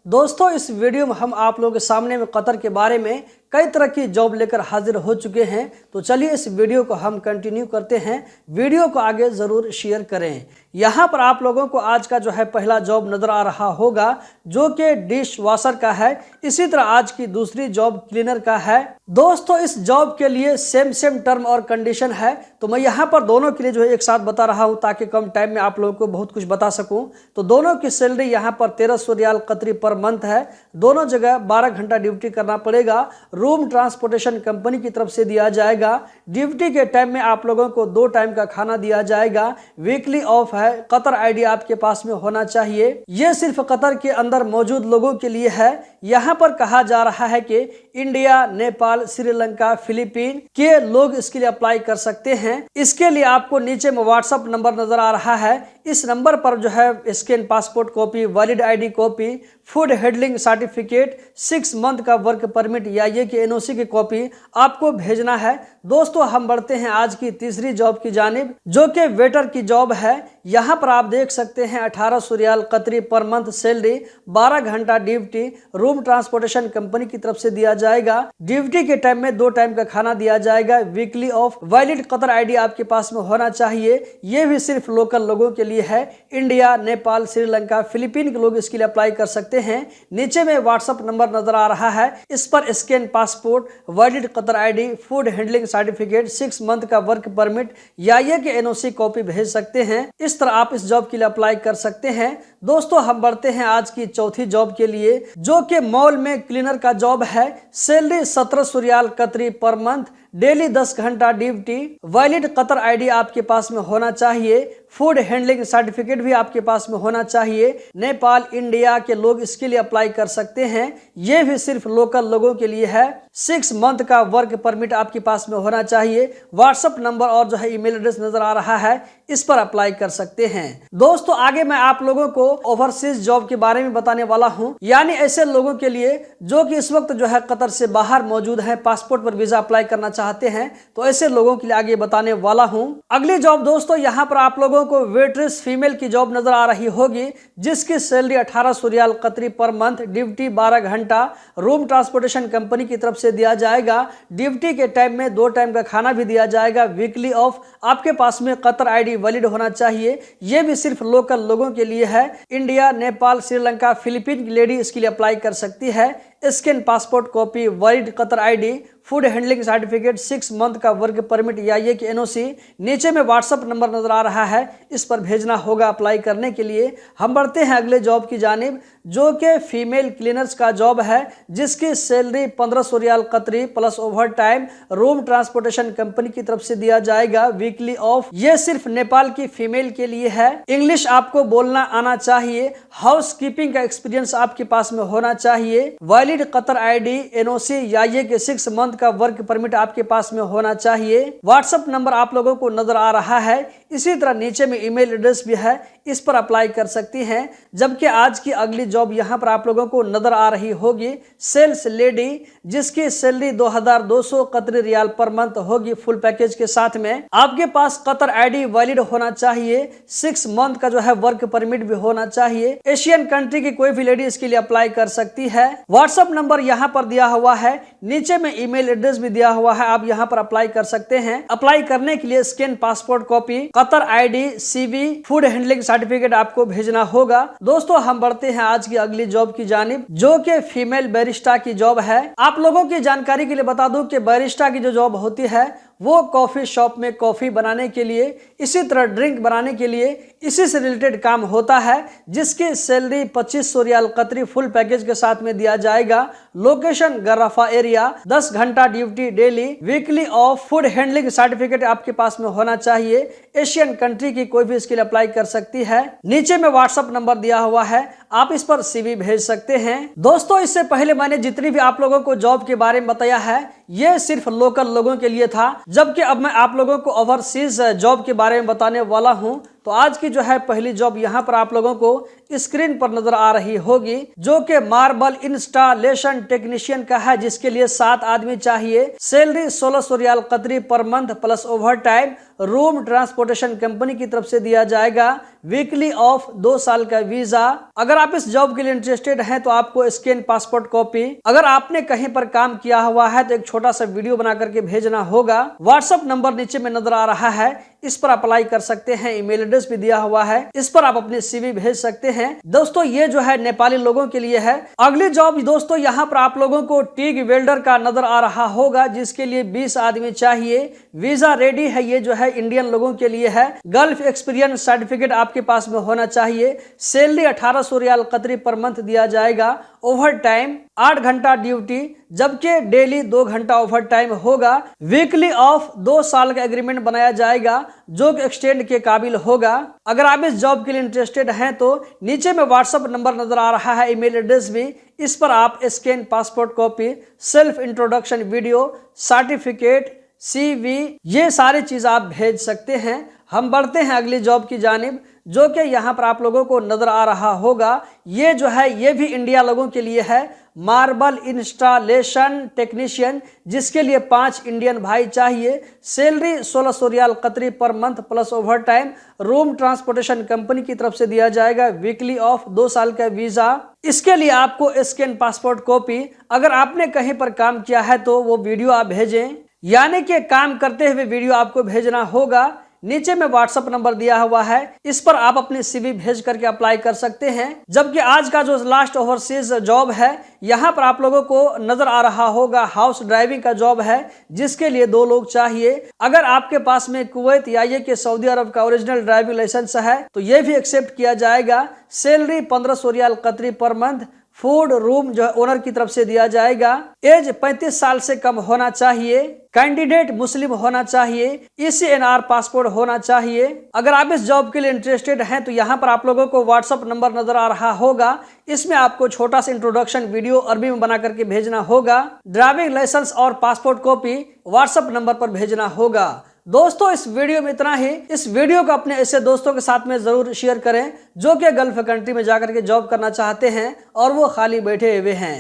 दोस्तों इस वीडियो में हम आप लोगों के सामने में कतर के बारे में कई तरह की जॉब लेकर हाजिर हो चुके हैं। तो चलिए इस वीडियो को हम कंटिन्यू करते हैं। वीडियो को आगे ज़रूर शेयर करें। यहाँ पर आप लोगों को आज का जो है पहला जॉब नज़र आ रहा होगा जो कि डिश वॉशर का है। इसी तरह आज की दूसरी जॉब क्लीनर का है। दोस्तों इस जॉब के लिए सेम टर्म और कंडीशन है, तो मैं यहाँ पर दोनों के लिए जो है एक साथ बता रहा हूँ ताकि कम टाइम में आप लोगों को बहुत कुछ बता सकूँ। तो दोनों की सैलरी यहाँ पर 1300 रियाल कतरी पर मंथ है। दोनों जगह 12 घंटा ड्यूटी करना पड़ेगा। रूम ट्रांसपोर्टेशन कंपनी की तरफ से दिया जाएगा। ड्यूटी के टाइम में आप लोगों को 2 टाइम का खाना दिया जाएगा। वीकली ऑफ है। कतर आईडी आपके पास में होना चाहिए। यह सिर्फ कतर के अंदर मौजूद लोगों के लिए है। यहाँ पर कहा जा रहा है कि इंडिया, नेपाल, श्रीलंका, फिलीपीन के लोग इसके लिए अप्लाई कर सकते हैं। इसके लिए आपको नीचे में व्हाट्सएप नंबर नजर आ रहा है। इस नंबर पर जो है scan passport copy, valid ID copy, food handling certificate, 6 month का वर्क परमिट या ये की एनओसी की कॉपी आपको भेजना है। दोस्तों हम बढ़ते हैं आज की तीसरी जॉब की जानिब जो कि वेटर की जॉब है। यहाँ पर आप देख सकते हैं 1800 रियाल कतरी पर मंथ सैलरी, 12 घंटा ड्यूटी, रूम ट्रांसपोर्टेशन कंपनी की तरफ से दिया जाएगा। ड्यूटी के टाइम में 2 टाइम का खाना दिया जाएगा। Weekly off, valid Qatar ID आपके पास में होना चाहिए। ये भी सिर्फ लोकल लोगों के लिए है। इंडिया, नेपाल, श्रीलंका, फिलीपीन के लोग इसके लिए अप्लाई कर सकते हैं। नीचे में व्हाट्सएप नंबर नजर आ रहा है। इस पर scan passport, valid Qatar ID, food handling certificate, 6 month का वर्क परमिट या ये के एनओसी कॉपी भेज सकते हैं। इस तरह आप इस जॉब के लिए अप्लाई कर सकते हैं। दोस्तों हम बढ़ते हैं आज की चौथी जॉब के लिए जो कि मॉल में क्लीनर का जॉब है। सैलरी 1700 रियाल कतरी पर मंथ, डेली 10 घंटा ड्यूटी, वैलिड कतर आईडी आपके पास में होना चाहिए। फूड हैंडलिंग सर्टिफिकेट भी आपके पास में होना चाहिए। नेपाल, इंडिया के लोग इसके लिए अप्लाई कर सकते हैं। यह भी सिर्फ लोकल लोगों के लिए है। 6 मंथ का वर्क परमिट आपके पास में होना चाहिए। व्हाट्सएप नंबर और जो है ईमेल एड्रेस नजर आ रहा है, इस पर अप्लाई कर सकते हैं। दोस्तों आगे मैं आप लोगों को ओवरसीज जॉब के बारे में बताने वाला हूं, यानी ऐसे लोगों के लिए जो कि इस वक्त जो है कतर से बाहर मौजूद है, पासपोर्ट पर वीजा अप्लाई करना चाहते हैं, तो ऐसे लोगों के लिए आगे बताने वाला हूं। अगली जॉब दोस्तों यहाँ पर आप लोगों को वेट्रेस फीमेल की जॉब नजर आ रही होगी जिसकी सैलरी 1800 रियाल कतरी पर मंथ, ड्यूटी 12 घंटा, रूम ट्रांसपोर्टेशन कंपनी की तरफ से दिया जाएगा। ड्यूटी के टाइम में 2 टाइम का खाना भी दिया जाएगा। वीकली ऑफ, आपके पास में कतर आईडी वैलिड होना चाहिए। यह भी सिर्फ लोकल लोगों के लिए है। इंडिया, नेपाल, श्रीलंका, फिलीपीन की लेडी इसके लिए अप्लाई कर सकती है। Scan passport copy, valid Qatar ID, food handling certificate, 6 month का वर्क परमिट या ये की एनओसी। नीचे में व्हाट्सएप नंबर नजर आ रहा है, इस पर भेजना होगा अप्लाई करने के लिए। हम बढ़ते हैं अगले जॉब की जानिब जो कि फीमेल क्लीनर्स का जॉब है जिसकी सैलरी 1500 रियाल कतरी plus over time, room transportation company की तरफ से दिया जाएगा। वीकली ऑफ, ये सिर्फ नेपाल की फीमेल के लिए है। इंग्लिश आपको बोलना आना चाहिए। हाउस कीपिंग का एक्सपीरियंस आपके पास में होना चाहिए। वैलिड कतर आईडी, एनओसी या ये के 6 मंथ का वर्क परमिट आपके पास में होना चाहिए। व्हाट्सएप नंबर आप लोगों को नजर आ रहा है। इसी तरह नीचे में ईमेल एड्रेस भी है, इस पर अप्लाई कर सकती हैं। जबकि आज की अगली जॉब यहाँ पर आप लोगों को नजर आ रही होगी सेल्स लेडी जिसकी सैलरी 2200 कतरी रियाल पर मंथ होगी फुल पैकेज के साथ में। आपके पास कतर आईडी वैलिड होना चाहिए। 6 मंथ का जो है वर्क परमिट भी होना चाहिए। एशियन कंट्री की कोई भी लेडी इसके लिए अप्लाई कर सकती है। व्हाट्सएप नंबर यहाँ पर दिया हुआ है, नीचे में ईमेल एड्रेस भी दिया हुआ है, आप यहाँ पर अप्लाई कर सकते हैं। अप्लाई करने के लिए scan passport copy, Qatar ID, CV, food handling certificate आपको भेजना होगा। दोस्तों हम बढ़ते हैं आज की अगली जॉब की जानिब जो कि फीमेल बैरिस्टा की जॉब है। आप लोगों की जानकारी के लिए बता दूं कि बैरिस्टा की जो जॉब होती है वो कॉफी शॉप में कॉफी बनाने के लिए, इसी तरह ड्रिंक बनाने के लिए, इसी से रिलेटेड काम होता है जिसकी सैलरी 2500 रियाल कतरी फुल पैकेज के साथ में दिया जाएगा। लोकेशन गराफा एरिया, 10 घंटा duty daily, weekly off, food handling certificate आपके पास में होना चाहिए। एशियन कंट्री की कोई भी इसके लिए अप्लाई कर सकती है। नीचे में व्हाट्सएप नंबर दिया हुआ है, आप इस पर सीवी भेज सकते हैं। दोस्तों इससे पहले मैंने जितनी भी आप लोगों को जॉब के बारे में बताया है ये सिर्फ लोकल लोगों के लिए था, जबकि अब मैं आप लोगों को ओवरसीज जॉब के बारे में बताने वाला हूं तो आज की जो है पहली जॉब यहाँ पर आप लोगों को स्क्रीन पर नजर आ रही होगी, जो कि मार्बल इंस्टॉलेशन टेक्नीशियन का है, जिसके लिए 7 आदमी चाहिए। सैलरी 1600 रियाल कतरी per month plus over time. Room transportation company की तरफ से दिया जाएगा। वीकली ऑफ 2 साल का वीजा। अगर आप इस जॉब के लिए इंटरेस्टेड हैं तो आपको स्कैन पासपोर्ट कॉपी, अगर आपने कहीं पर काम किया हुआ है तो एक छोटा सा वीडियो बना करके भेजना होगा। व्हाट्सएप नंबर नीचे में नजर आ रहा है, इस पर अप्लाई कर सकते हैं। ईमेल एड्रेस भी दिया हुआ है, इस पर आप अपनी सीवी भेज सकते हैं। दोस्तों ये जो है नेपाली लोगों के लिए है। अगली जॉब दोस्तों यहाँ पर आप लोगों को टिग वेल्डर का नजर आ रहा होगा, जिसके लिए 20 आदमी चाहिए। वीजा रेडी है, ये जो है इंडियन लोगों के लिए है। गल्फ एक्सपीरियंस सर्टिफिकेट आपके पास में होना चाहिए। सैलरी 1800 रियाल कतरी पर मंथ दिया जाएगा। ओवर टाइम 8 घंटा ड्यूटी, जबकि डेली 2 घंटा ओवर टाइम होगा। वीकली ऑफ 2 साल का एग्रीमेंट बनाया जाएगा, जो कि एक्सटेंड के काबिल होगा। अगर आप इस जॉब के लिए इंटरेस्टेड हैं तो नीचे में व्हाट्सएप नंबर नजर आ रहा है, ईमेल एड्रेस भी, इस पर आप scan passport copy, self introduction video, certificate, CV, ये सारी चीज आप भेज सकते हैं। हम बढ़ते हैं अगली जॉब की जानिब, जो कि यहाँ पर आप लोगों को नजर आ रहा होगा। ये जो है ये भी इंडिया लोगों के लिए है। मार्बल इंस्टॉलेशन टेक्नीशियन, जिसके लिए 5 इंडियन भाई चाहिए। सैलरी 1600 रियाल कतरी per month plus over time. Room transportation company की तरफ से दिया जाएगा। वीकली ऑफ 2 साल का वीजा। इसके लिए आपको स्कैन पासपोर्ट कॉपी, अगर आपने कहीं पर काम किया है तो वो वीडियो आप भेजें, यानी कि काम करते हुए वीडियो आपको भेजना होगा। नीचे में व्हाट्सएप नंबर दिया हुआ है, इस पर आप अपनी CV भेज करके अप्लाई कर सकते हैं। जबकि आज का जो लास्ट ओवरसीज जॉब है, यहाँ पर आप लोगों को नजर आ रहा होगा हाउस ड्राइविंग का जॉब है, जिसके लिए 2 लोग चाहिए। अगर आपके पास में कुवैत या ये कि सऊदी अरब का ओरिजिनल ड्राइविंग लाइसेंस है तो ये भी एक्सेप्ट किया जाएगा। सैलरी 1500 रियाल कतरी पर मंथ। फूड रूम जो है ओनर की तरफ से दिया जाएगा। एज 35 साल से कम होना चाहिए। कैंडिडेट मुस्लिम होना चाहिए। ECNR पासपोर्ट होना चाहिए। अगर आप इस जॉब के लिए इंटरेस्टेड हैं तो यहाँ पर आप लोगों को व्हाट्सएप नंबर नजर आ रहा होगा, इसमें आपको छोटा सा इंट्रोडक्शन वीडियो अरबी में बना करके भेजना होगा। ड्राइविंग लाइसेंस और पासपोर्ट कॉपी व्हाट्सएप नंबर पर भेजना होगा। दोस्तों इस वीडियो में इतना ही। इस वीडियो को अपने ऐसे दोस्तों के साथ में जरूर शेयर करें जो कि गल्फ कंट्री में जाकर के जॉब करना चाहते हैं और वो खाली बैठे हुए हैं।